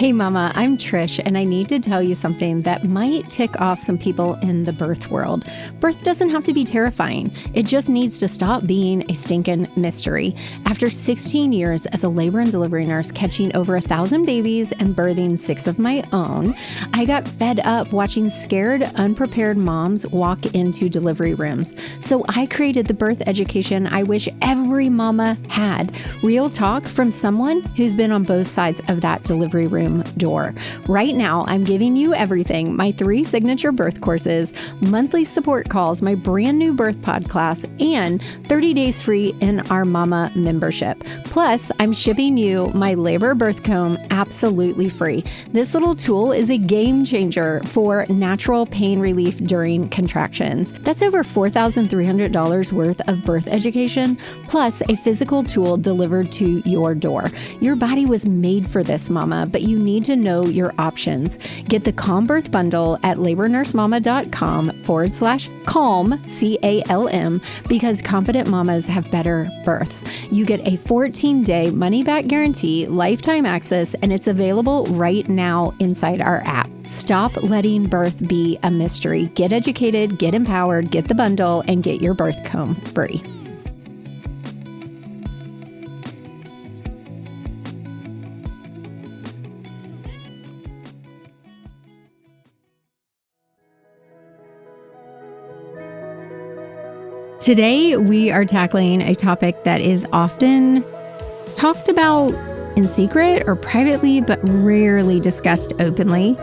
Hey mama, I'm Trish, and I need to tell you something that might tick off some people in the birth world. Birth doesn't have to be terrifying. It just needs to stop being a stinking mystery. After 16 years as a labor and delivery nurse, catching over 1,000 babies and birthing 6 of my own, I got fed up watching scared, unprepared moms walk into delivery rooms. So I created the birth education I wish every mama had. Real talk from someone who's been on both sides of that delivery room door. Right now, I'm giving you everything: my 3 signature birth courses, monthly support calls, my brand new birth pod class, and 30 days free in our mama membership. Plus, I'm shipping you my labor birth comb absolutely free. This little tool is a game changer for natural pain relief during contractions. That's over $4,300 worth of birth education, plus a physical tool delivered to your door. Your body was made for this, mama, but you need to know your options. Get the Calm Birth Bundle at labornursemama.com/calm, C-A-L-M, because confident mamas have better births. You get a 14-day money-back guarantee, lifetime access, and it's available right now inside our app. Stop letting birth be a mystery. Get educated, get empowered, get the bundle, and get your birth comb free. Today, we are tackling a topic that is often talked about in secret or privately, but rarely discussed openly.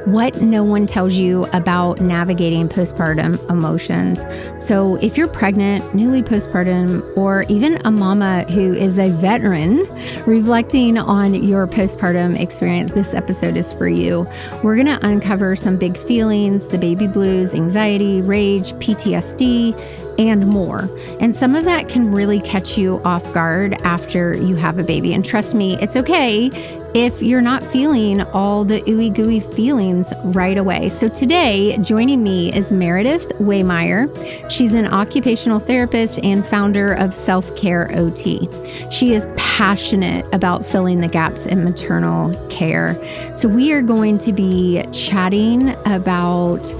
What no one tells you about navigating postpartum emotions. So if you're pregnant, newly postpartum, or even a mama who is a veteran reflecting on your postpartum experience, this episode is for you. We're going to uncover some big feelings, the baby blues, anxiety, rage, PTSD, and more. And some of that can really catch you off guard after you have a baby. And trust me, it's okay if you're not feeling all the ooey gooey feelings right away. So today, joining me is Meredith Waymire. She's an occupational therapist and founder of Self-Care OT. She is passionate about filling the gaps in maternal care. So we are going to be chatting about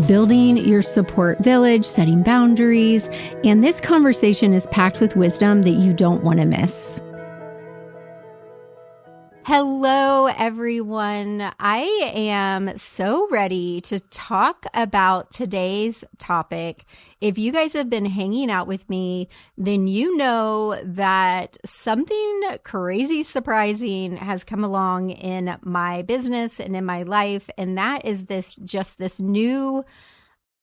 building your support village, setting boundaries, and this conversation is packed with wisdom that you don't want to miss. Hello, everyone. I am so ready to talk about today's topic. If you guys have been hanging out with me, then you know that something crazy surprising has come along in my business and in my life, and that is this new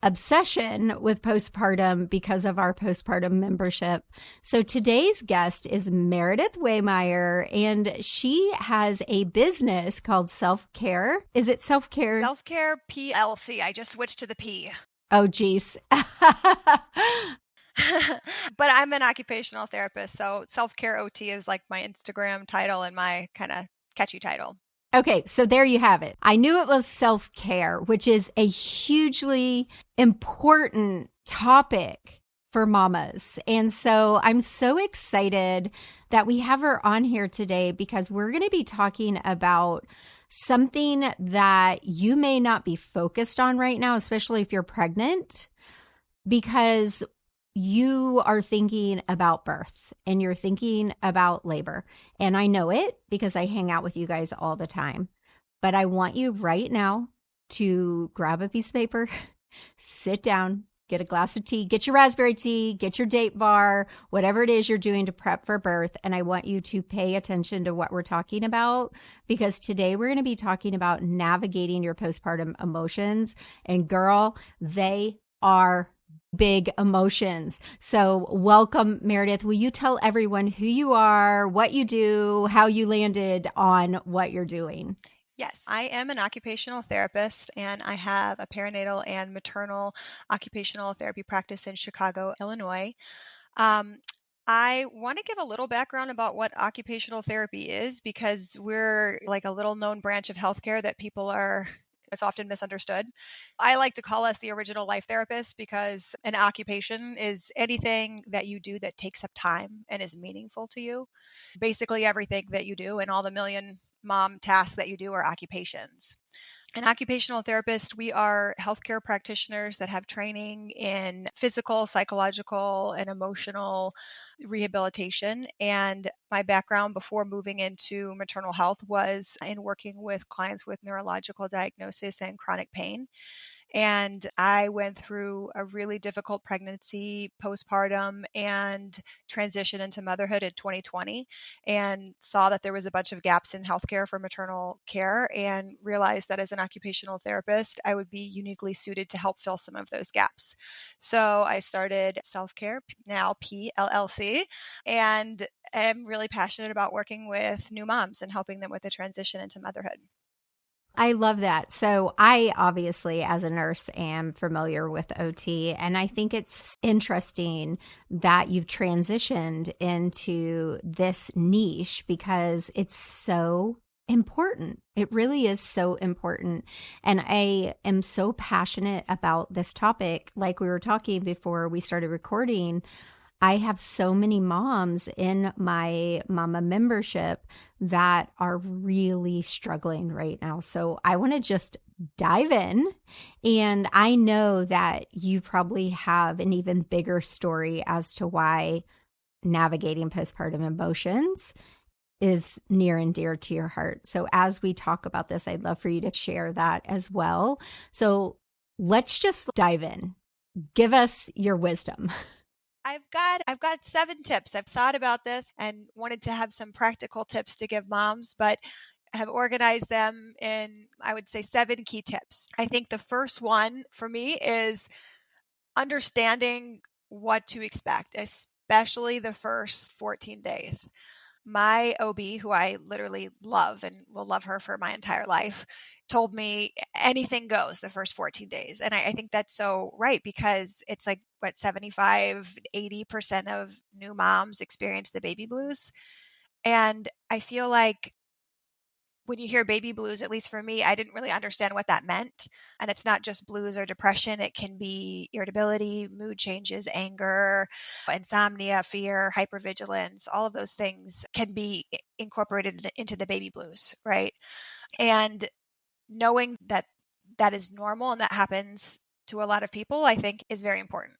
obsession with postpartum because of our postpartum membership. So today's guest is Meredith Waymire, and she has a business called Self-Care. Is it Self-Care? Self-Care PLC. I just switched to the P. Oh, geez. But I'm an occupational therapist, so Self-Care OT is like my Instagram title and my kind of catchy title. Okay, so there you have it. I knew it was self-care, which is a hugely important topic for mamas. And so I'm so excited that we have her on here today because we're going to be talking about something that you may not be focused on right now, especially if you're pregnant, because you are thinking about birth and you're thinking about labor. And I know it because I hang out with you guys all the time. But I want you right now to grab a piece of paper, sit down, get a glass of tea, get your raspberry tea, get your date bar, whatever it is you're doing to prep for birth. And I want you to pay attention to what we're talking about, because today we're going to be talking about navigating your postpartum emotions. And girl, they are big emotions. So welcome, Meredith. Will you tell everyone who you are, what you do, how you landed on what you're doing? Yes, I am an occupational therapist, and I have a perinatal and maternal occupational therapy practice in Chicago, Illinois. I want to give a little background about what occupational therapy is, because we're like a little known branch of healthcare that it's often misunderstood. I like to call us the original life therapist, because an occupation is anything that you do that takes up time and is meaningful to you. Basically everything that you do and all the million mom tasks that you do are occupations. An occupational therapist, we are healthcare practitioners that have training in physical, psychological, and emotional rehabilitation. And my background before moving into maternal health was in working with clients with neurological diagnosis and chronic pain. And I went through a really difficult pregnancy, postpartum, and transition into motherhood in 2020, and saw that there was a bunch of gaps in healthcare for maternal care, and realized that as an occupational therapist, I would be uniquely suited to help fill some of those gaps. So I started Self Care, now PLLC, and am really passionate about working with new moms and helping them with the transition into motherhood. I love that. So, I obviously, as a nurse, am familiar with OT, and I think it's interesting that you've transitioned into this niche because it's so important. It really is so important. And I am so passionate about this topic. Like we were talking before we started recording, I have so many moms in my mama membership that are really struggling right now. So I want to just dive in. And I know that you probably have an even bigger story as to why navigating postpartum emotions is near and dear to your heart. So as we talk about this, I'd love for you to share that as well. So let's just dive in. Give us your wisdom. I've got 7 tips. I've thought about this and wanted to have some practical tips to give moms, but have organized them in, I would say, 7 key tips. I think the first one for me is understanding what to expect, especially the first 14 days. My OB, who I literally love and will love her for my entire life, told me anything goes the first 14 days. And I think that's so right, because it's like, what, 75, 80% of new moms experience the baby blues. And I feel like when you hear baby blues, at least for me, I didn't really understand what that meant. And it's not just blues or depression, it can be irritability, mood changes, anger, insomnia, fear, hypervigilance. All of those things can be incorporated into the baby blues, right? And knowing that that is normal and that happens to a lot of people, I think is very important.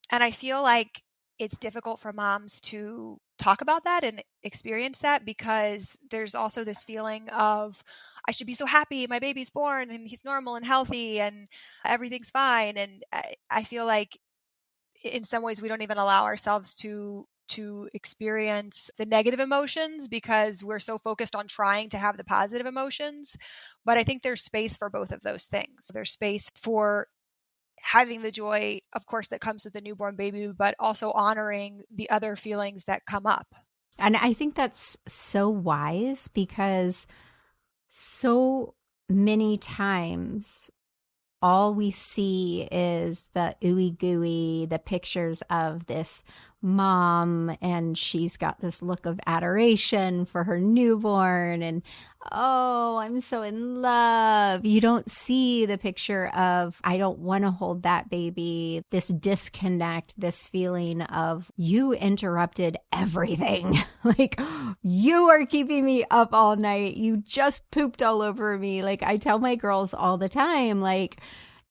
And I feel like it's difficult for moms to talk about that and experience that, because there's also this feeling of, I should be so happy my baby's born and he's normal and healthy and everything's fine. And I feel like in some ways we don't even allow ourselves to experience the negative emotions because we're so focused on trying to have the positive emotions. But I think there's space for both of those things. There's space for having the joy, of course, that comes with the newborn baby, but also honoring the other feelings that come up. And I think that's so wise because so many times all we see is the ooey gooey, the pictures of this mom, and she's got this look of adoration for her newborn, and oh, I'm so in love. You don't see the picture of, I don't want to hold that baby, this disconnect, this feeling of, you interrupted everything. Like, you are keeping me up all night. You just pooped all over me. Like, I tell my girls all the time, like,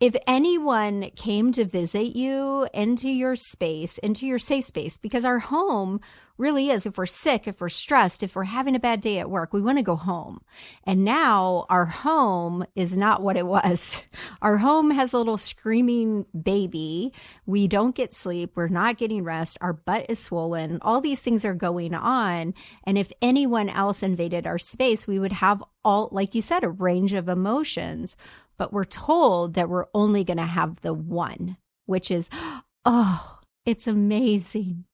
if anyone came to visit you into your space, into your safe space, because our home really is, if we're sick, if we're stressed, if we're having a bad day at work, we want to go home. And now our home is not what it was. Our home has a little screaming baby. We don't get sleep. We're not getting rest. Our butt is swollen. All these things are going on. And if anyone else invaded our space, we would have all, like you said, a range of emotions. But we're told that we're only going to have the one, which is, oh, it's amazing.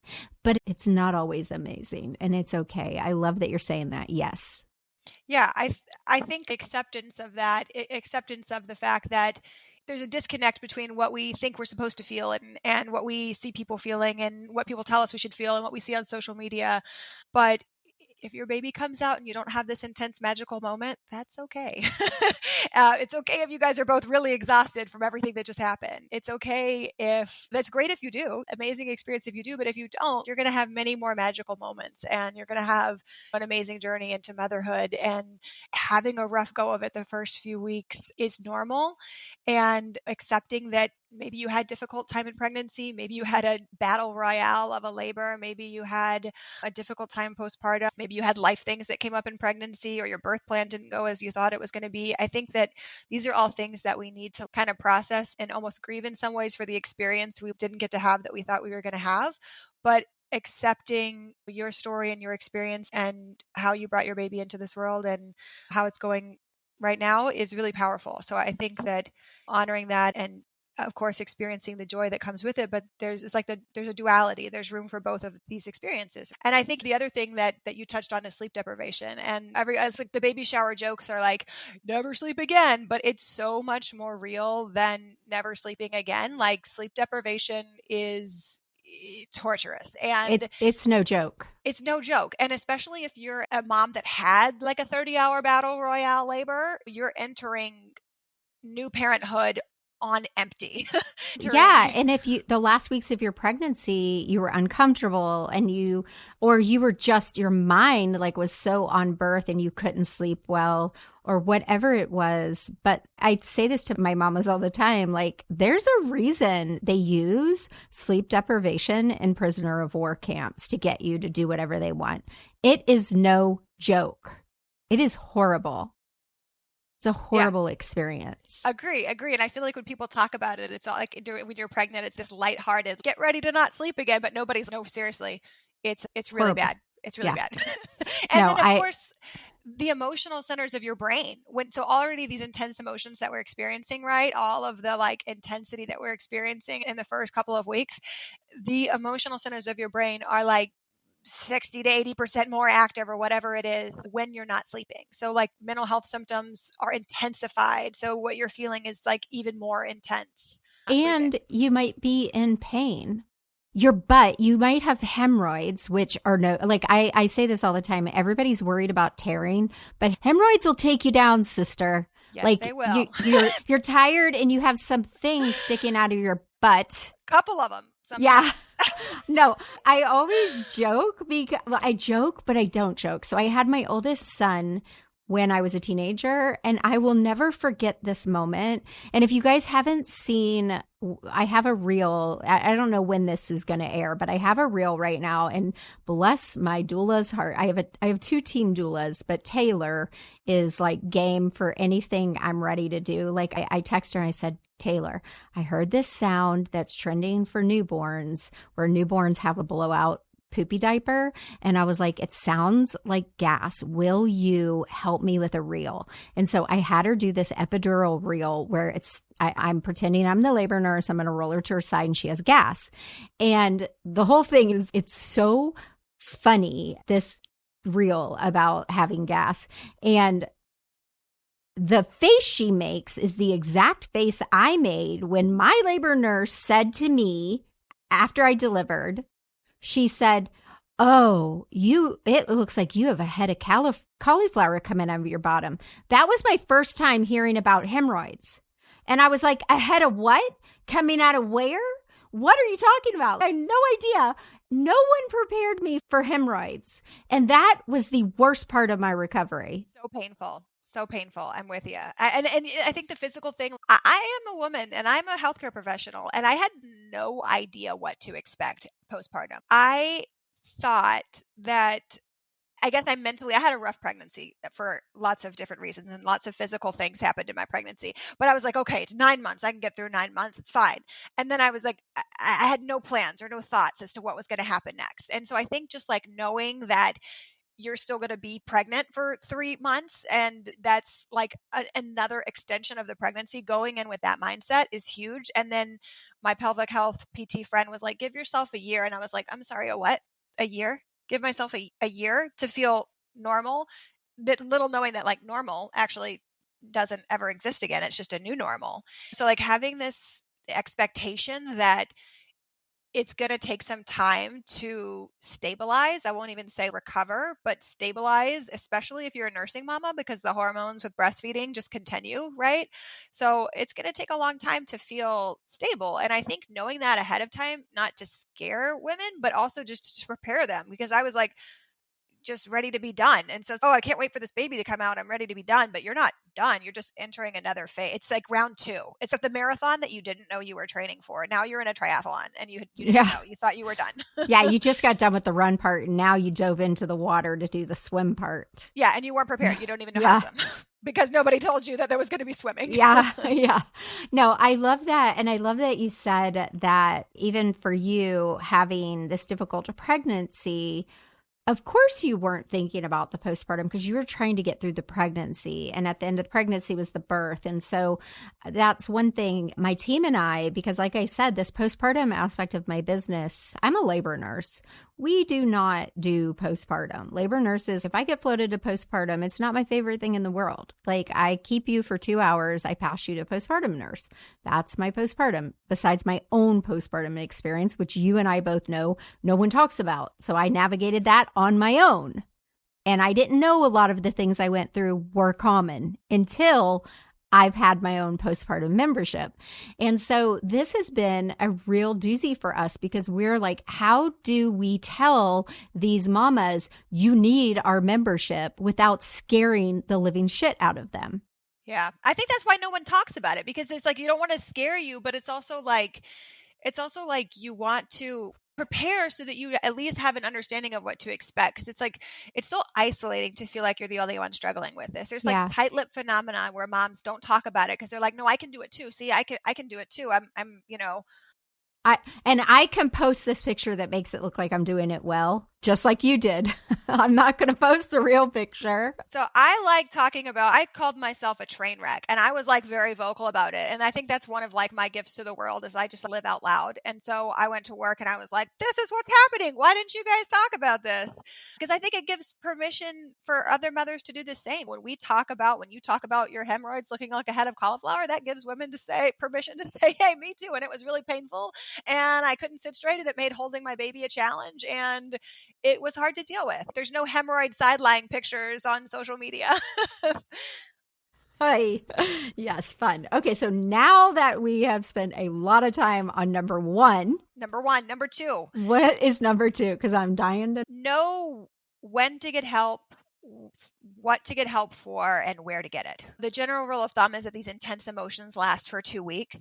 But it's not always amazing, and it's okay. I love that you're saying that. Yes. Yeah, I think acceptance of that, acceptance of the fact that there's a disconnect between what we think we're supposed to feel and what we see people feeling and what people tell us we should feel and what we see on social media. But if your baby comes out and you don't have this intense magical moment, that's okay. It's okay if you guys are both really exhausted from everything that just happened. It's okay if that's great if you do, amazing experience if you do, but if you don't, you're going to have many more magical moments and you're going to have an amazing journey into motherhood. And having a rough go of it the first few weeks is normal, and accepting that maybe you had difficult time in pregnancy, maybe you had a battle royale of a labor, maybe you had a difficult time postpartum, maybe you had life things that came up in pregnancy, or your birth plan didn't go as you thought it was going to be. I think that these are all things that we need to kind of process and almost grieve in some ways for the experience we didn't get to have that we thought we were going to have. But accepting your story and your experience and how you brought your baby into this world and how it's going right now is really powerful. So I think that honoring that, and of course experiencing the joy that comes with it, but there's a duality. There's room for both of these experiences. And I think the other thing that you touched on is sleep deprivation. And it's like the baby shower jokes are like never sleep again, but it's so much more real than never sleeping again. Like sleep deprivation is torturous, and It's no joke. it's no joke. And especially if you're a mom that had like a 30-hour battle royale labor, you're entering new parenthood on empty. Yeah, and if the last weeks of your pregnancy, you were uncomfortable and you were just, your mind like was so on birth and you couldn't sleep well or whatever it was. But I say this to my mamas all the time, like there's a reason they use sleep deprivation in prisoner of war camps to get you to do whatever they want. It is no joke. It is horrible. It's a horrible experience. Agree. And I feel like when people talk about it, it's all like when you're pregnant, it's this lighthearted, get ready to not sleep again. But nobody's, no, seriously, it's really Horrible. bad. It's really bad. No, then of course, the emotional centers of your brain. So already these intense emotions that we're experiencing, right? All of the like intensity that we're experiencing in the first couple of weeks, the emotional centers of your brain are like 60 to 80% more active or whatever it is when you're not sleeping. So like mental health symptoms are intensified. So what you're feeling is like even more intense. And you might be in pain. Your butt, you might have hemorrhoids, which are I say this all the time. Everybody's worried about tearing, but hemorrhoids will take you down, sister. Yes, like they will. You're tired and you have some things sticking out of your butt. Couple of them. Sometimes. Yeah. No, I always joke I joke, but I don't joke. So I had my oldest son when I was a teenager, and I will never forget this moment. And if you guys haven't seen, I have a reel. I don't know when this is going to air, but I have a reel right now, and bless my doula's heart. I have two team doulas, but Taylor is like game for anything I'm ready to do. Like I text her and I said, Taylor, I heard this sound that's trending for newborns, where newborns have a blowout poopy diaper. And I was like, it sounds like gas. Will you help me with a reel? And so I had her do this epidural reel where I'm pretending I'm the labor nurse. I'm going to roll her to her side and she has gas. And the whole thing is, it's so funny, this reel about having gas. And the face she makes is the exact face I made when my labor nurse said to me after I delivered, she said, oh, it looks like you have a head of cauliflower coming out of your bottom. That was my first time hearing about hemorrhoids. And I was like, a head of what? Coming out of where? What are you talking about? I had no idea. No one prepared me for hemorrhoids. And that was the worst part of my recovery. So painful. So painful. I'm with you. And I think the physical thing, I am a woman and I'm a healthcare professional, and I had no idea what to expect postpartum. I thought that, I guess I had a rough pregnancy for lots of different reasons, and lots of physical things happened in my pregnancy. But I was like, okay, it's 9 months. I can get through 9 months. It's fine. And then I was like, I had no plans or no thoughts as to what was going to happen next. And so I think just like knowing that you're still going to be pregnant for 3 months, and that's like another extension of the pregnancy, going in with that mindset is huge. And then my pelvic health PT friend was like, give yourself a year. And I was like, I'm sorry, a what? A year? Give myself a year to feel normal, little knowing that like normal actually doesn't ever exist again. It's just a new normal. So like having this expectation that it's going to take some time to stabilize. I won't even say recover, but stabilize, especially if you're a nursing mama, because the hormones with breastfeeding just continue, right? So it's going to take a long time to feel stable. And I think knowing that ahead of time, not to scare women, but also just to prepare them, because I was like, just ready to be done. And so, oh, I can't wait for this baby to come out. I'm ready to be done. But you're not done. You're just entering another phase. It's like round 2. It's like the marathon that you didn't know you were training for. Now you're in a triathlon and you didn't know. You thought you were done. Yeah, you just got done with the run part and now you dove into the water to do the swim part. Yeah, and you weren't prepared. You don't even know how to swim because nobody told you that there was going to be swimming. Yeah. No, I love that. And I love that you said that even for you having this difficult pregnancy, of course you weren't thinking about the postpartum because you were trying to get through the pregnancy. And at the end of the pregnancy was the birth. And so that's one thing my team and I, because like I said, this postpartum aspect of my business, I'm a labor nurse. We do not do postpartum. Labor nurses, if I get floated to postpartum, it's not my favorite thing in the world. Like I keep you for 2 hours, I pass you to postpartum nurse. That's my postpartum, besides my own postpartum experience, which you and I both know no one talks about. So I navigated that on my own. And I didn't know a lot of the things I went through were common until I've had my own postpartum membership. And so this has been a real doozy for us because we're like, how do we tell these mamas you need our membership without scaring the living shit out of them? Yeah. I think that's why no one talks about it, because it's like, you don't want to scare you, but it's also like you want to prepare so that you at least have an understanding of what to expect. Because it's like, it's so isolating to feel like you're the only one struggling with this. There's like tight-lipped phenomenon where moms don't talk about it because they're like, no, I can do it too. See, I can do it too. I'm I can post this picture that makes it look like I'm doing it well, just like you did. I'm not going to post the real picture. So I called myself a train wreck, and I was like very vocal about it. And I think that's one of like my gifts to the world is I just live out loud. And so I went to work and I was like, this is what's happening. Why didn't you guys talk about this? Because I think it gives permission for other mothers to do the same. When you talk about your hemorrhoids looking like a head of cauliflower, that gives women permission to say, hey, me too. And it was really painful. And I couldn't sit straight, and it made holding my baby a challenge, and it was hard to deal with. There's no hemorrhoid side-lying pictures on social media. Hi. Yes, fun. Okay, so now that we have spent a lot of time on number one. Number 2. What is number 2? Because I'm dying to know when to get help, what to get help for, and where to get it. The general rule of thumb is that these intense emotions last for 2 weeks,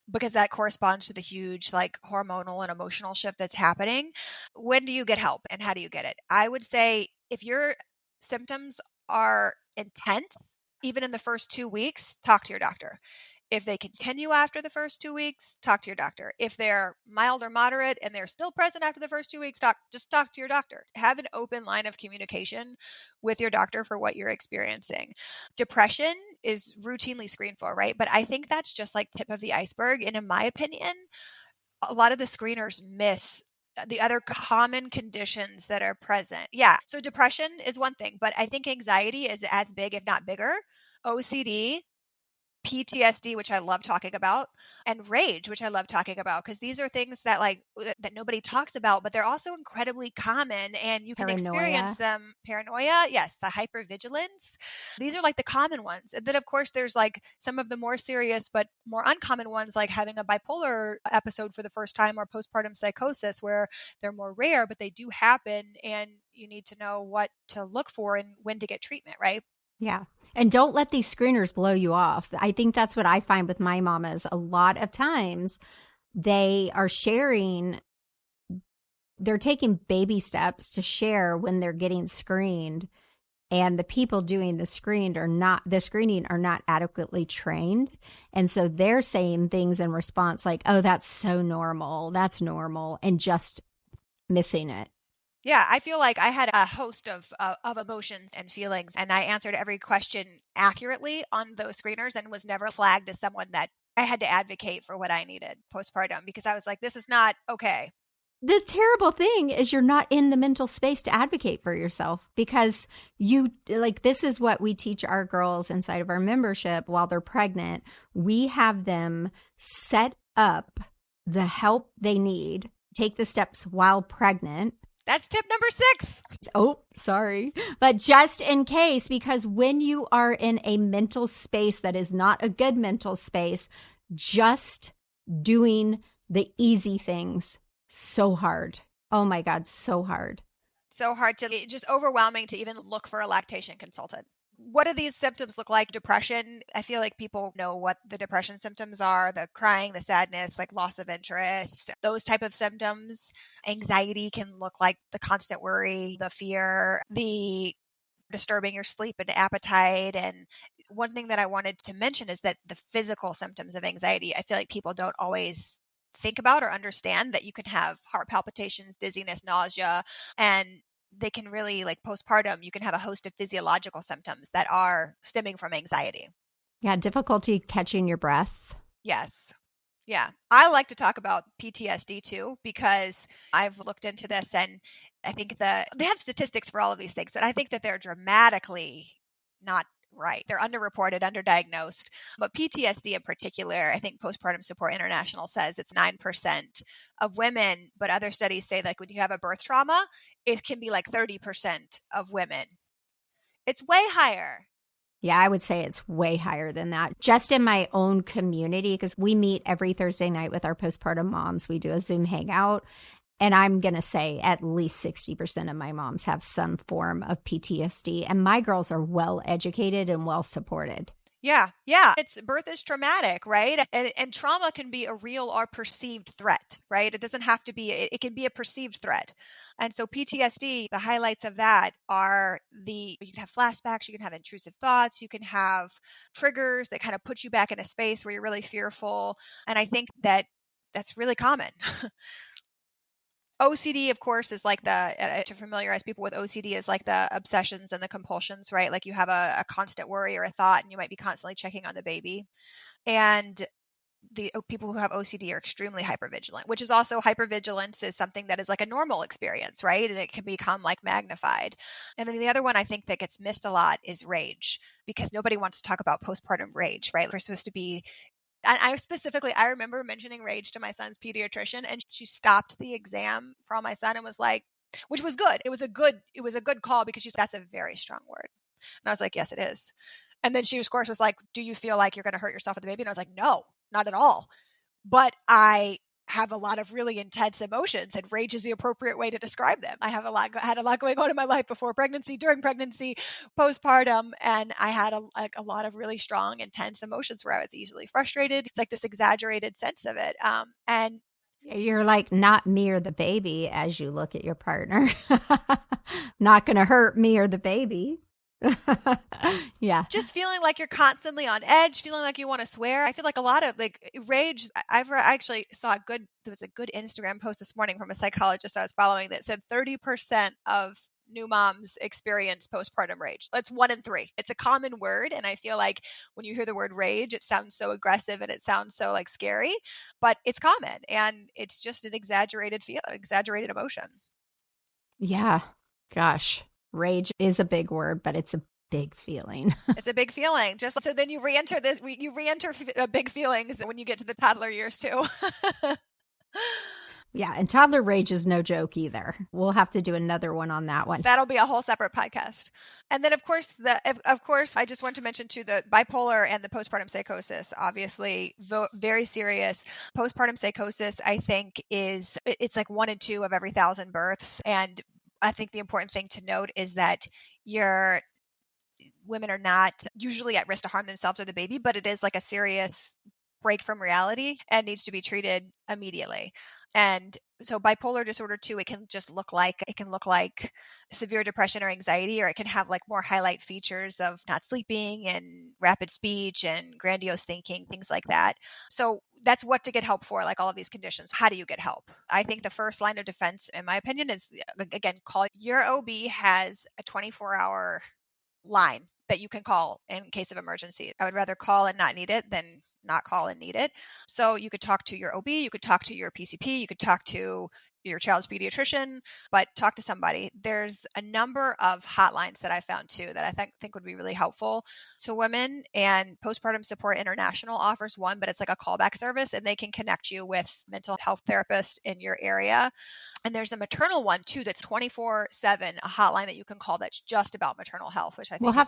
because that corresponds to the huge like hormonal and emotional shift that's happening. When do you get help and how do you get it? I would say if your symptoms are intense, even in the first 2 weeks, talk to your doctor. If they continue after the first 2 weeks, talk to your doctor. If they're mild or moderate and they're still present after the first 2 weeks, just talk to your doctor. Have an open line of communication with your doctor for what you're experiencing. Depression is routinely screened for, right? But I think that's just like tip of the iceberg. And in my opinion, a lot of the screeners miss the other common conditions that are present. Yeah. So depression is one thing, but I think anxiety is as big, if not bigger. OCD, PTSD, which I love talking about, and rage, which I love talking about, because these are things that that nobody talks about, but they're also incredibly common, and you can experience them. Paranoia, yes, the hypervigilance. These are like the common ones. And then of course there's like some of the more serious but more uncommon ones, like having a bipolar episode for the first time or postpartum psychosis, where they're more rare, but they do happen, and you need to know what to look for and when to get treatment, right? Yeah. And don't let these screeners blow you off. I think that's what I find with my mamas. A lot of times they are sharing, they're taking baby steps to share when they're getting screened. And the people doing the screening are not adequately trained. And so they're saying things in response like, oh, that's so normal. That's normal. And just missing it. Yeah, I feel like I had a host of emotions and feelings, and I answered every question accurately on those screeners and was never flagged as someone that I had to advocate for what I needed postpartum, because I was like, this is not okay. The terrible thing is you're not in the mental space to advocate for yourself, because this is what we teach our girls inside of our membership while they're pregnant. We have them set up the help they need take the steps while pregnant. That's tip number 6. Oh, sorry. But just in case, because when you are in a mental space that is not a good mental space, just doing the easy things, so hard. Oh my God, so hard. So hard to, just overwhelming to even look for a lactation consultant. What do these symptoms look like? Depression. I feel like people know what the depression symptoms are, the crying, the sadness, like loss of interest, those type of symptoms. Anxiety can look like the constant worry, the fear, the disturbing your sleep and appetite. And one thing that I wanted to mention is that the physical symptoms of anxiety, I feel like people don't always think about or understand that you can have heart palpitations, dizziness, nausea, and they can really, like postpartum, you can have a host of physiological symptoms that are stemming from anxiety. Yeah, difficulty catching your breath. Yes. Yeah. I like to talk about PTSD too, because I've looked into this and I think that they have statistics for all of these things, and I think that they're dramatically not right. They're underreported, underdiagnosed. But PTSD in particular, I think Postpartum Support International says it's 9% of women, but other studies say like when you have a birth trauma, it can be like 30% of women. It's way higher. Yeah, I would say it's way higher than that. Just in my own community, because we meet every Thursday night with our postpartum moms. We do a Zoom hangout. And I'm going to say at least 60% of my moms have some form of PTSD. And my girls are well educated and well supported. Yeah. Yeah. Birth is traumatic, right? And trauma can be a real or perceived threat, right? It doesn't have to be, it can be a perceived threat. And so PTSD, the highlights of that are you can have flashbacks, you can have intrusive thoughts, you can have triggers that kind of put you back in a space where you're really fearful. And I think that that's really common. OCD, of course, is like to familiarize people with OCD is like the obsessions and the compulsions, right? Like you have a constant worry or a thought and you might be constantly checking on the baby. And the people who have OCD are extremely hypervigilant, which is also hypervigilance is something that is like a normal experience, right? And it can become like magnified. And then the other one I think that gets missed a lot is rage, because nobody wants to talk about postpartum rage, right? We're supposed to be, and I remember mentioning rage to my son's pediatrician, and she stopped the exam for my son and was like, which was good. It was a good call, because she said, that's a very strong word. And I was like, yes, it is. And then she, of course, was like, do you feel like you're going to hurt yourself with the baby? And I was like, no, not at all. But I have a lot of really intense emotions, and rage is the appropriate way to describe them. I had a lot going on in my life before pregnancy, during pregnancy, postpartum, and I had a lot of really strong, intense emotions where I was easily frustrated. It's like this exaggerated sense of it. And you're like not me or the baby as you look at your partner. Not going to hurt me or the baby. Yeah. Just feeling like you're constantly on edge, feeling like you want to swear. I feel like a lot of like rage. I actually saw there was a good Instagram post this morning from a psychologist I was following that said 30% of new moms experience postpartum rage. That's 1 in 3. It's a common word. And I feel like when you hear the word rage, it sounds so aggressive and it sounds so like scary, but it's common and it's just an exaggerated emotion. Yeah. Gosh. Rage is a big word, but it's a big feeling. It's a big feeling. Just so then you re-enter big feelings when you get to the toddler years too. Yeah, and toddler rage is no joke either. We'll have to do another one on that one. That'll be a whole separate podcast. And then of course, I just want to mention too the bipolar and the postpartum psychosis. Obviously, very serious. Postpartum psychosis, I think, it's like 1 in 2 of every 1,000 births. And I think the important thing to note is that women are not usually at risk to harm themselves or the baby, but it is like a serious break from reality and needs to be treated immediately. And so bipolar disorder too, it can look like severe depression or anxiety, or it can have like more highlight features of not sleeping and rapid speech and grandiose thinking, things like that. So that's what to get help for, like all of these conditions. How do you get help? I think the first line of defense, in my opinion, is again, call your OB. Has a 24-hour line that you can call in case of emergency. I would rather call and not need it than not call and need it. So you could talk to your OB, you could talk to your PCP, you could talk to your child's pediatrician, but talk to somebody. There's a number of hotlines that I found too that I think would be really helpful to women, and Postpartum Support International offers one, but it's like a callback service, and they can connect you with mental health therapists in your area. And there's a maternal one too that's 24/7, a hotline that you can call that's just about maternal health, which I We'll think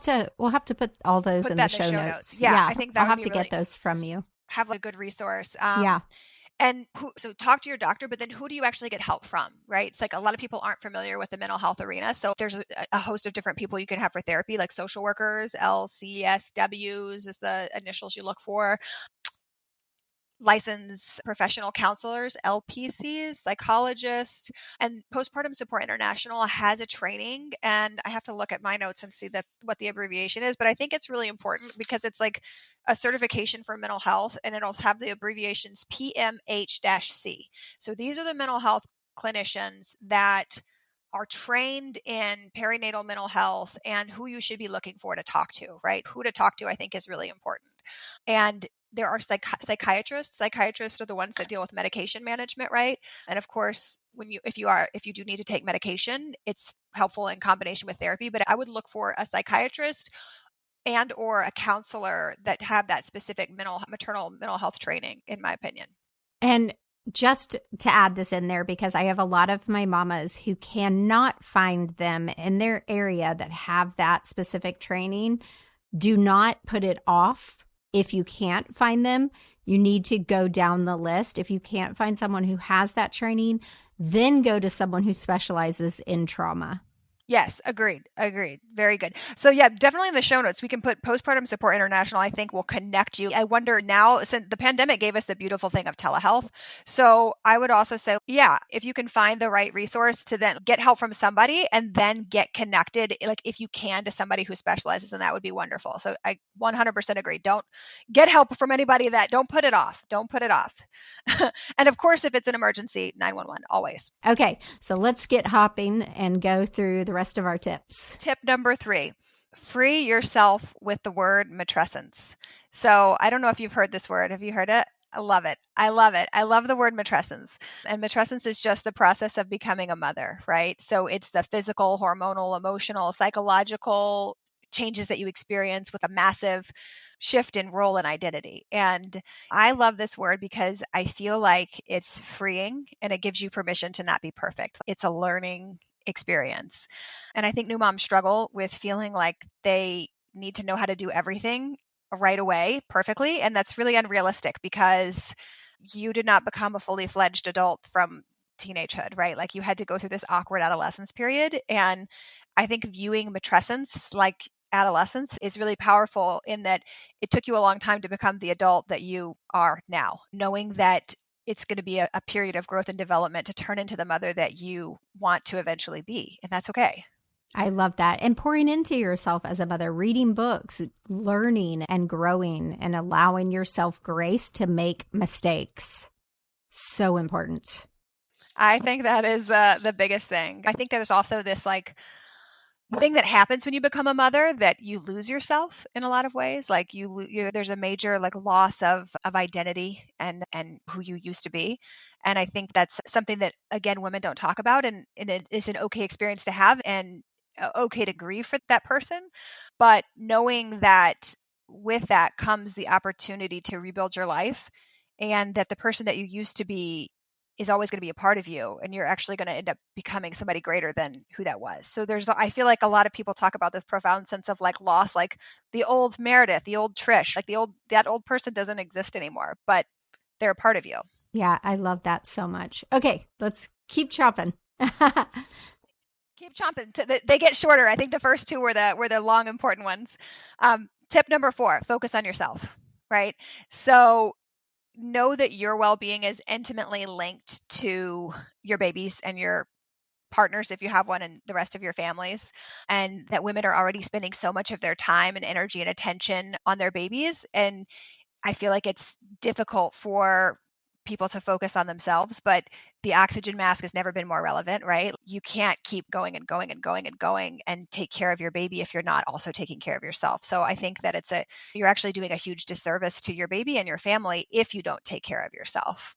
have to put all those put in the that in the show show notes. notes. Yeah, I think that I'll would have be to really get those from you. have a good resource. Yeah. And so talk to your doctor, but then who do you actually get help from, right? It's like a lot of people aren't familiar with the mental health arena. So there's a host of different people you can have for therapy, like social workers, LCSWs is the initials you look for, licensed professional counselors, LPCs, psychologists, and Postpartum Support International has a training, and I have to look at my notes and see what the abbreviation is, but I think it's really important because it's like a certification for mental health, and it'll have the abbreviations PMH-C. So these are the mental health clinicians that are trained in perinatal mental health and who you should be looking for to talk to, right? Who to talk to, I think, is really important. And there are psychiatrists. Psychiatrists are the ones that deal with medication management, right? And of course, if you do need to take medication, it's helpful in combination with therapy. But I would look for a psychiatrist and or a counselor that have that specific maternal mental health training, in my opinion. And just to add this in there, because I have a lot of my mamas who cannot find them in their area that have that specific training. Do not put it off. If you can't find them, you need to go down the list. If you can't find someone who has that training, then go to someone who specializes in trauma. Yes, agreed. Very good. So yeah, definitely in the show notes, we can put Postpartum Support International, I think will connect you. I wonder now, since the pandemic gave us the beautiful thing of telehealth. So I would also say, yeah, if you can find the right resource to then get help from somebody and then get connected, like if you can, to somebody who specializes in that would be wonderful. So I 100% agree. Don't get help from anybody don't put it off. Don't put it off. And of course, if it's an emergency, 911, always. Okay, so let's get hopping and go through the rest of our tips. Tip number 3, free yourself with the word matrescence. So I don't know if you've heard this word. Have you heard it? I love it. I love the word matrescence. And matrescence is just the process of becoming a mother, right? So it's the physical, hormonal, emotional, psychological changes that you experience with a massive shift in role and identity. And I love this word because I feel like it's freeing and it gives you permission to not be perfect. It's a learning experience. And I think new moms struggle with feeling like they need to know how to do everything right away perfectly. And that's really unrealistic because you did not become a fully fledged adult from teenagehood, right? Like you had to go through this awkward adolescence period. And I think viewing matrescence like adolescence is really powerful in that it took you a long time to become the adult that you are now, knowing that it's going to be a period of growth and development to turn into the mother that you want to eventually be. And that's okay. I love that. And pouring into yourself as a mother, reading books, learning and growing, and allowing yourself grace to make mistakes. So important. I think that is the biggest thing. I think there's also this like thing that happens when you become a mother that you lose yourself in a lot of ways. Like there's a major like loss of identity and who you used to be. And I think that's something that again women don't talk about, and it is an okay experience to have and okay to grieve for that person. But knowing that with that comes the opportunity to rebuild your life, and that the person that you used to be is always going to be a part of you, and you're actually going to end up becoming somebody greater than who that was. So I feel like a lot of people talk about this profound sense of like loss, like the old Meredith, the old Trish, like that old person doesn't exist anymore, but they're a part of you. Yeah, I love that so much. Okay, let's keep chopping. Keep chomping. They get shorter. I think the first two were the long important ones. Tip number 4, focus on yourself, right? So know that your well-being is intimately linked to your babies and your partners if you have one and the rest of your families, and that women are already spending so much of their time and energy and attention on their babies. And I feel like it's difficult for people to focus on themselves, but the oxygen mask has never been more relevant, right? You can't keep going and going and going and going and take care of your baby if you're not also taking care of yourself. So I think that you're actually doing a huge disservice to your baby and your family if you don't take care of yourself.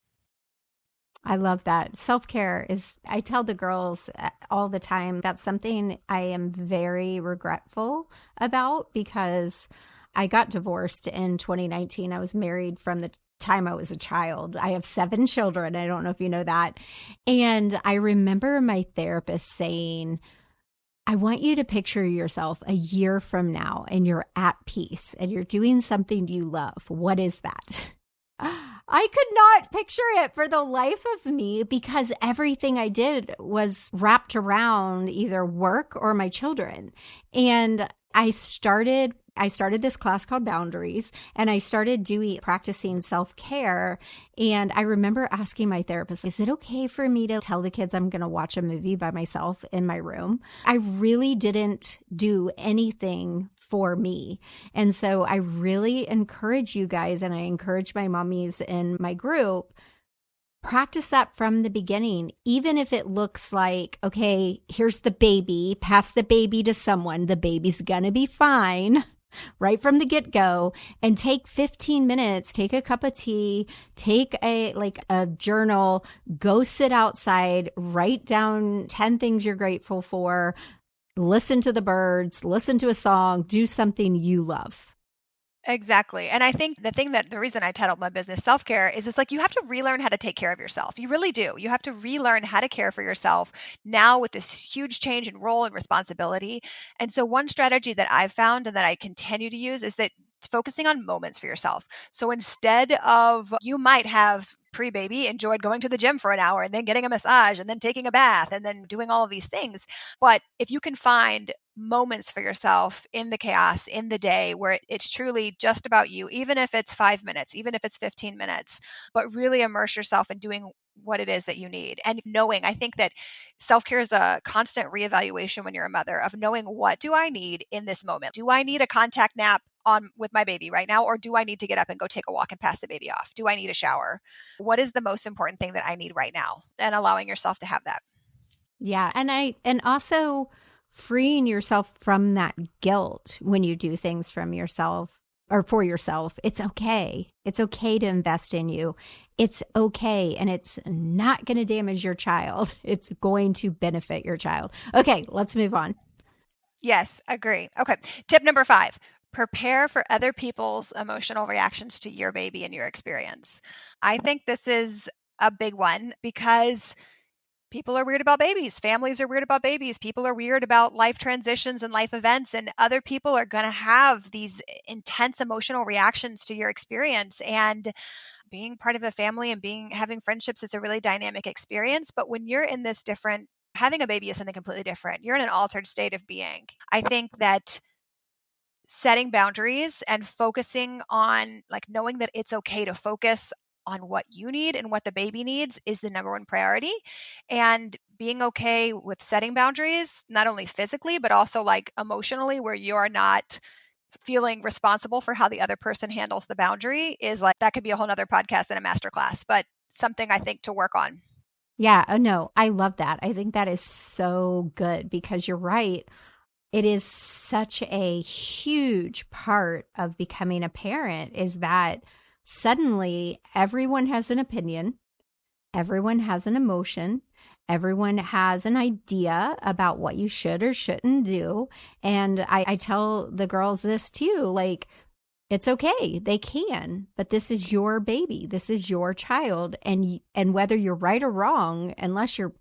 I love that. Self-care is, I tell the girls all the time, that's something I am very regretful about because I got divorced in 2019. I was married from the time I was a child. I have 7 children. I don't know if you know that. And I remember my therapist saying, I want you to picture yourself a year from now and you're at peace and you're doing something you love. What is that? I could not picture it for the life of me because everything I did was wrapped around either work or my children. And I started this class called Boundaries, and I started practicing self-care. And I remember asking my therapist, is it okay for me to tell the kids I'm going to watch a movie by myself in my room? I really didn't do anything for me. And so I really encourage you guys, and I encourage my mommies in my group, practice that from the beginning, even if it looks like, okay, here's the baby, pass the baby to someone, the baby's gonna be fine right from the get-go, and take 15 minutes, take a cup of tea, take a journal, go sit outside, write down 10 things you're grateful for, listen to the birds, listen to a song, do something you love. Exactly. And I think the reason I titled my business Self Care is it's like you have to relearn how to take care of yourself. You really do. You have to relearn how to care for yourself now with this huge change in role and responsibility. And so, one strategy that I've found and that I continue to use is that focusing on moments for yourself. So, instead of you might have pre-baby enjoyed going to the gym for an hour and then getting a massage and then taking a bath and then doing all of these things. But if you can find moments for yourself in the chaos, in the day where it's truly just about you, even if it's 5 minutes, even if it's 15 minutes, but really immerse yourself in doing what it is that you need. And knowing, I think that self care is a constant reevaluation when you're a mother of knowing, what do I need in this moment? Do I need a contact nap on with my baby right now, or do I need to get up and go take a walk and pass the baby off? Do I need a shower? What is the most important thing that I need right now? And allowing yourself to have that. Yeah, and also freeing yourself from that guilt when you do things from yourself or for yourself. It's okay. It's okay to invest in you. It's okay, and it's not going to damage your child. It's going to benefit your child. Okay, let's move on. Yes, agree. Okay. Tip number 5, prepare for other people's emotional reactions to your baby and your experience. I think this is a big one because people are weird about babies. Families are weird about babies. People are weird about life transitions and life events, and other people are going to have these intense emotional reactions to your experience. And being part of a family and having friendships is a really dynamic experience. But when you're in this different, having a baby is something completely different. You're in an altered state of being. I think that setting boundaries and focusing on, like, knowing that it's okay to focus on what you need and what the baby needs is the number one priority. And being okay with setting boundaries, not only physically, but also like emotionally, where you're not feeling responsible for how the other person handles the boundary, is like, that could be a whole nother podcast and a masterclass, but something I think to work on. Yeah, oh no, I love that. I think that is so good because you're right. It is such a huge part of becoming a parent is that suddenly everyone has an opinion, everyone has an emotion, everyone has an idea about what you should or shouldn't do. And I tell the girls this too, like, it's okay, they can, but this is your baby, this is your child, and whether you're right or wrong, unless you're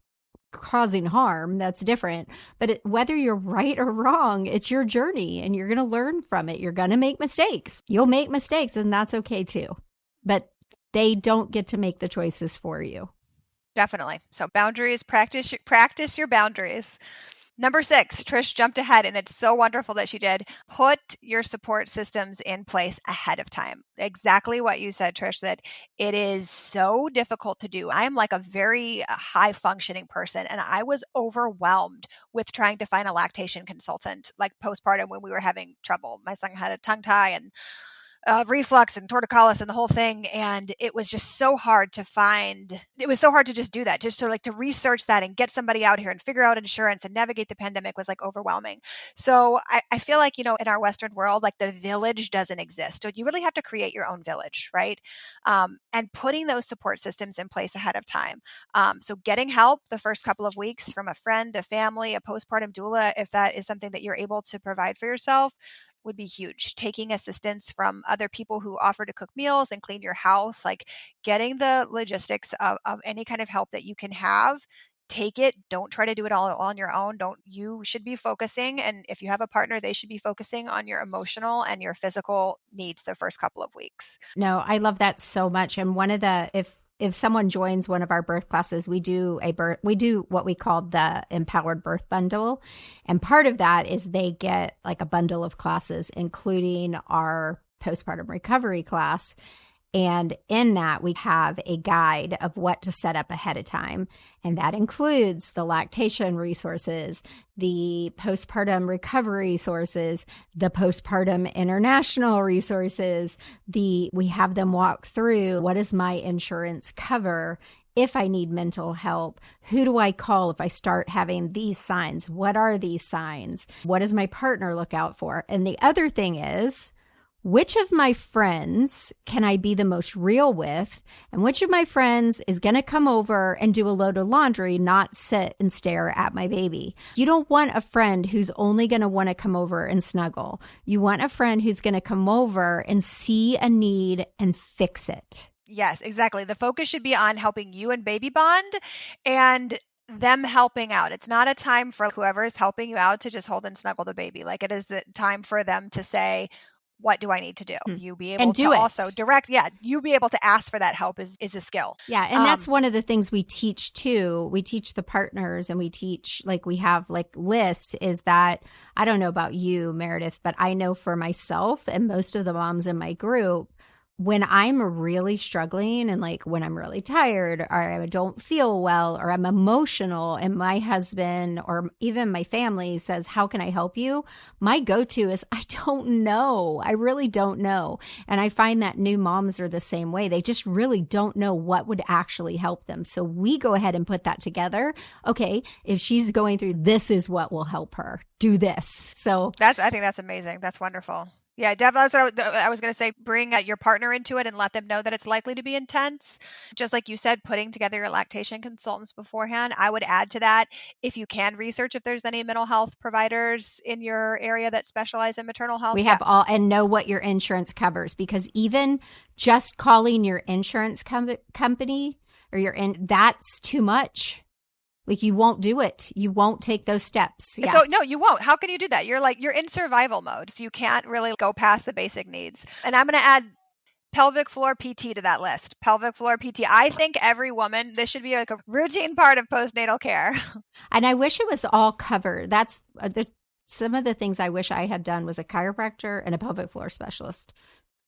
causing harm, that's different. But whether you're right or wrong, it's your journey and you're going to learn from it. You're going to make mistakes. You'll make mistakes, and that's okay too. But they don't get to make the choices for you. Definitely. So boundaries, practice your boundaries. Number 6, Trish jumped ahead, and it's so wonderful that she did. Put your support systems in place ahead of time. Exactly what you said, Trish, that it is so difficult to do. I am like a very high functioning person, and I was overwhelmed with trying to find a lactation consultant, like postpartum, when we were having trouble. My son had a tongue tie, and reflux and torticollis and the whole thing. And it was just so hard to find. It was so hard to just do that, just to research that and get somebody out here and figure out insurance and navigate the pandemic was overwhelming. So I feel like, in our Western world, the village doesn't exist. So you really have to create your own village, right? And putting those support systems in place ahead of time. So getting help the first couple of weeks from a friend, a family, a postpartum doula, if that is something that you're able to provide for yourself, would be huge. Taking assistance from other people who offer to cook meals and clean your house, getting the logistics of any kind of help that you can have. Take it. Don't try to do it all on your own. You should be focusing. And if you have a partner, they should be focusing on your emotional and your physical needs the first couple of weeks. No, I love that so much. And if someone joins one of our birth classes, we do what we call the Empowered Birth Bundle. And part of that is they get a bundle of classes, including our postpartum recovery class. And in that, we have a guide of what to set up ahead of time. And that includes the lactation resources, the postpartum recovery sources, the postpartum international resources. We have them walk through, what does my insurance cover? If I need mental help, who do I call if I start having these signs? What are these signs? What does my partner look out for? And the other thing is, which of my friends can I be the most real with? And which of my friends is going to come over and do a load of laundry, not sit and stare at my baby? You don't want a friend who's only going to want to come over and snuggle. You want a friend who's going to come over and see a need and fix it. Yes, exactly. The focus should be on helping you and baby bond and them helping out. It's not a time for whoever is helping you out to just hold and snuggle the baby. It is the time for them to say, what do I need to do? You be able to also direct. Yeah, you be able to ask for that help is a skill. Yeah, and that's one of the things we teach too. We teach the partners, and we teach we have lists. Is that, I don't know about you, Meredith, but I know for myself and most of the moms in my group, when I'm really struggling and when I'm really tired or I don't feel well or I'm emotional and my husband or even my family says, how can I help you? My go-to is, I don't know. I really don't know. And I find that new moms are the same way. They just really don't know what would actually help them. So we go ahead and put that together. Okay, if she's going through, this is what will help her. Do this. So I think that's amazing. That's wonderful. Yeah, definitely. That's what I was going to say. Bring your partner into it and let them know that it's likely to be intense. Just like you said, putting together your lactation consultants beforehand. I would add to that, if you can research if there's any mental health providers in your area that specialize in maternal health. We have all, and know what your insurance covers, because even just calling your insurance company or that's too much. You won't do it. You won't take those steps. Yeah. So no, you won't. How can you do that? You're in survival mode. So you can't really go past the basic needs. And I'm going to add pelvic floor PT to that list. Pelvic floor PT. I think every woman, this should be a routine part of postnatal care. And I wish it was all covered. That's some of the things I wish I had done was a chiropractor and a pelvic floor specialist.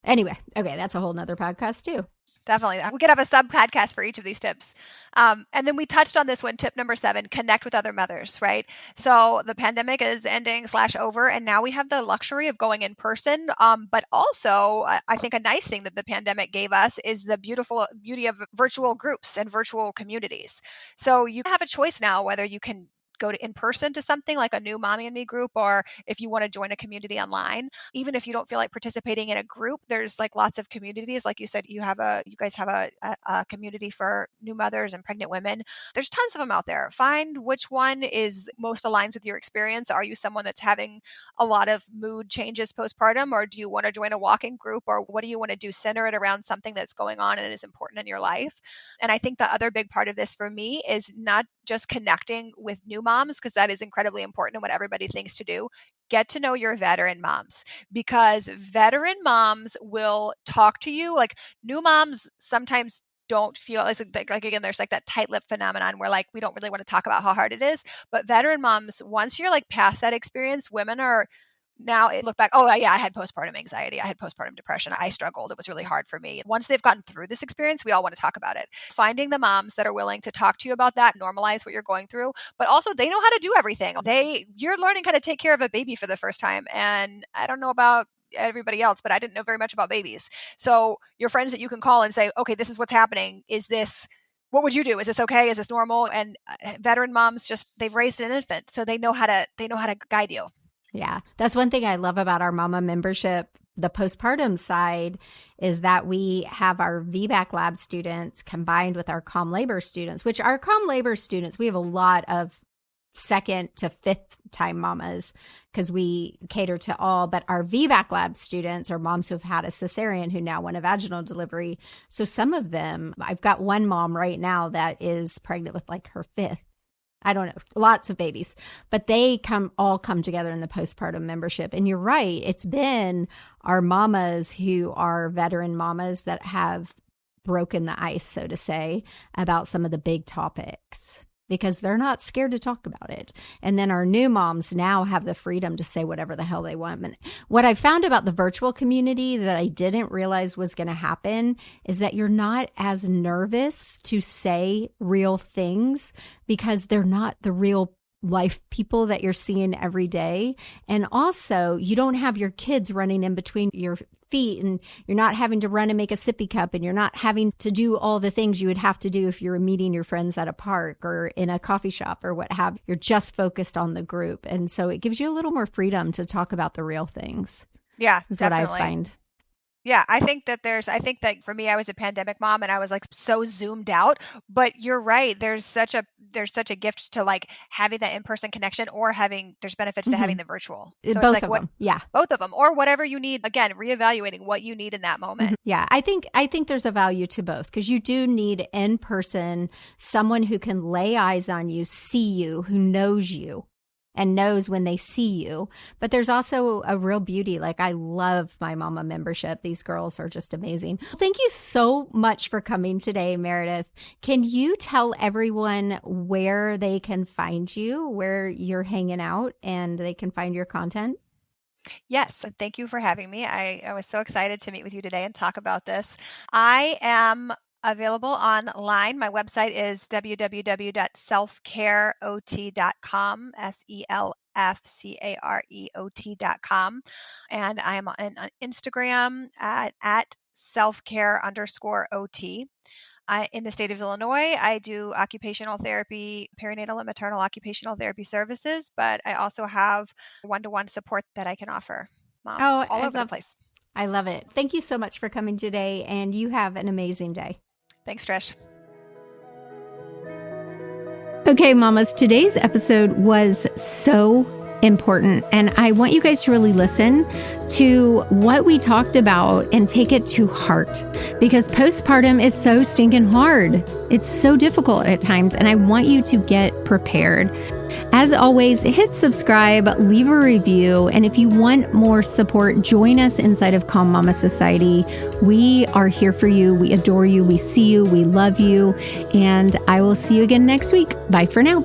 Anyway, okay, that's a whole nother podcast too. Definitely. We could have a sub podcast for each of these tips. And then we touched on this one, tip number 7, connect with other mothers, right? So the pandemic is ending / over, and now we have the luxury of going in person. But also, I think a nice thing that the pandemic gave us is the beauty of virtual groups and virtual communities. So you have a choice now whether you can go to in person to something like a new Mommy and Me group, or if you want to join a community online. Even if you don't feel like participating in a group, there's lots of communities. Like you said, you guys have a community for new mothers and pregnant women. There's tons of them out there. Find which one is most aligns with your experience. Are you someone that's having a lot of mood changes postpartum, or do you want to join a walking group, or what do you want to do? Center it around something that's going on and is important in your life. And I think the other big part of this for me is not just connecting with new moms, because that is incredibly important and what everybody thinks to do. Get to know your veteran moms, because veteran moms will talk to you. New moms sometimes don't feel again, there's that tight lip phenomenon where we don't really want to talk about how hard it is. But veteran moms, once you're past that experience, women are now look back, oh yeah, I had postpartum anxiety, I had postpartum depression, I struggled, it was really hard for me. Once they've gotten through this experience, we all want to talk about it. Finding the moms that are willing to talk to you about that, normalize what you're going through, but also they know how to do everything. You're learning how to take care of a baby for the first time. And I don't know about everybody else, but I didn't know very much about babies. So your friends that you can call and say, okay, this is what's happening. What would you do? Is this okay? Is this normal? And veteran moms they've raised an infant, so they know how to guide you. Yeah. That's one thing I love about our mama membership. The postpartum side is that we have our VBAC lab students combined with our comm labor students, which our comm labor students, we have a lot of second to fifth time mamas because we cater to all, but our VBAC lab students are moms who've had a cesarean who now want a vaginal delivery. So some of them, I've got one mom right now that is pregnant with like her fifth. I don't know, lots of babies, but they all come together in the postpartum membership. And you're right. It's been our mamas who are veteran mamas that have broken the ice, so to say, about some of the big topics because they're not scared to talk about it. And then our new moms now have the freedom to say whatever the hell they want. And what I found about the virtual community that I didn't realize was going to happen is that you're not as nervous to say real things because they're not the real life people that you're seeing every day. And also, you don't have your kids running in between your feet and you're not having to run and make a sippy cup and you're not having to do all the things you would have to do if you're meeting your friends at a park or in a coffee shop or what have you. You're just focused on the group. And so it gives you a little more freedom to talk about the real things. Yeah, is definitely. what I find. Yeah, I think that for me, I was a pandemic mom and I was like so zoomed out, but you're right. There's such a gift to like having that in-person connection or there's benefits to having the virtual. So Both of them. Yeah. Both of them or whatever you need. Again, reevaluating what you need in that moment. Yeah. I think there's a value to both because you do need in person, someone who can lay eyes on you, see you, who knows you. And knows when they see you. But there's also a real beauty. Like I love my mama membership. These girls are just amazing. Thank you so much for coming today, Meredith. Can you tell everyone where they can find you, where you're hanging out, and they can find your content? Yes, and thank you for having me. I was so excited to meet with you today and talk about this. I am available online. My website is www.selfcareot.com, selfcareot.com. And I am on Instagram at selfcare_OT. In the state of Illinois, I do occupational therapy, perinatal and maternal occupational therapy services, but I also have one-to-one support that I can offer moms all over the place. I love it. Thank you so much for coming today, and you have an amazing day. Thanks, Trish. Okay, mamas, today's episode was so important, and I want you guys to really listen to what we talked about and take it to heart because postpartum is so stinking hard. It's so difficult at times, and I want you to get prepared. As always, hit subscribe, leave a review, and if you want more support, join us inside of Calm Mama Society. We are here for you. We adore you. We see you. We love you. And I will see you again next week. Bye for now.